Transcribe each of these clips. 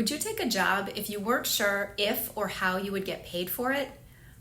Would you take a job if you weren't sure if or how you would get paid for it?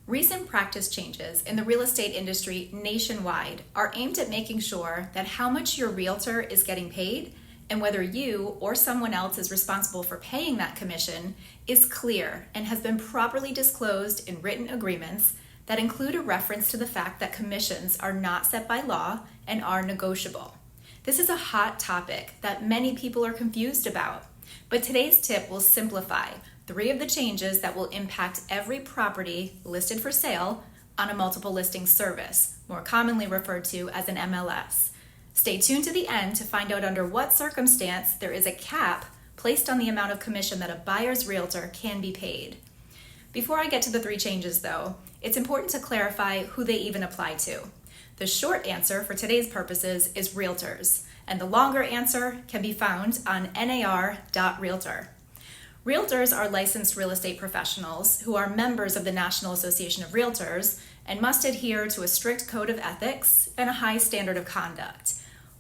Recent practice changes in the real estate industry nationwide are aimed at making sure that how much your realtor is getting paid and whether you or someone else is responsible for paying that commission is clear and has been properly disclosed in written agreements that include a reference to the fact that commissions are not set by law and are negotiable. This is a hot topic that many people are confused about, but today's tip will simplify 3 of the changes that will impact every property listed for sale on a multiple listing service, more commonly referred to as an MLS. Stay tuned to the end to find out under what circumstance there is a cap placed on the amount of commission that a buyer's realtor can be paid. Before I get to the 3 changes though, it's important to clarify who they even apply to. The short answer for today's purposes is realtors, and the longer answer can be found on nar.realtor. Realtors are licensed real estate professionals who are members of the National Association of Realtors and must adhere to a strict code of ethics and a high standard of conduct.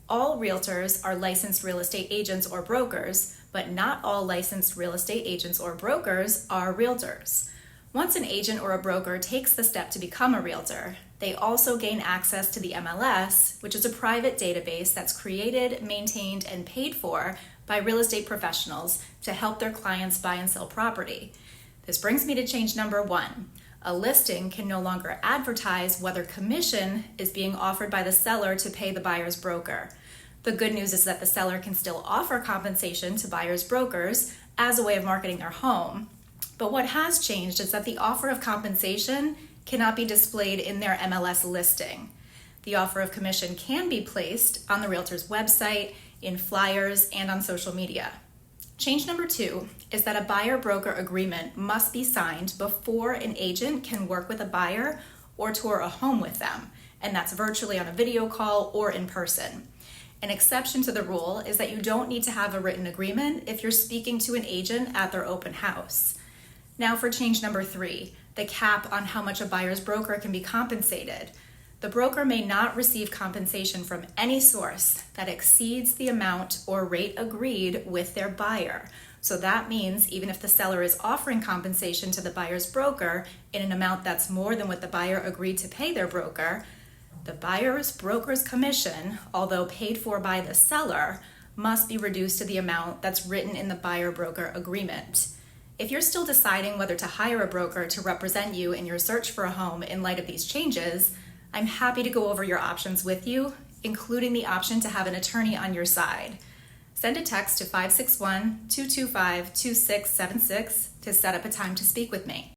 All realtors are licensed real estate agents or brokers, but not all licensed real estate agents or brokers are realtors. Once an agent or a broker takes the step to become a realtor, they also gain access to the MLS, which is a private database that's created, maintained, and paid for by real estate professionals to help their clients buy and sell property. This brings me to change number 1. A listing can no longer advertise whether commission is being offered by the seller to pay the buyer's broker. The good news is that the seller can still offer compensation to buyer's brokers as a way of marketing their home. But what has changed is that the offer of compensation cannot be displayed in their MLS listing. The offer of commission can be placed on the realtor's website, in flyers, and on social media. Change number 2 is that a buyer-broker agreement must be signed before an agent can work with a buyer or tour a home with them, and that's virtually on a video call or in person. An exception to the rule is that you don't need to have a written agreement if you're speaking to an agent at their open house. Now for change number 3, the cap on how much a buyer's broker can be compensated. The broker may not receive compensation from any source that exceeds the amount or rate agreed with their buyer. So that means even if the seller is offering compensation to the buyer's broker in an amount that's more than what the buyer agreed to pay their broker, the buyer's broker's commission, although paid for by the seller, must be reduced to the amount that's written in the buyer-broker agreement. If you're still deciding whether to hire a broker to represent you in your search for a home in light of these changes, I'm happy to go over your options with you, including the option to have an attorney on your side. Send a text to 561-225-2676 to set up a time to speak with me.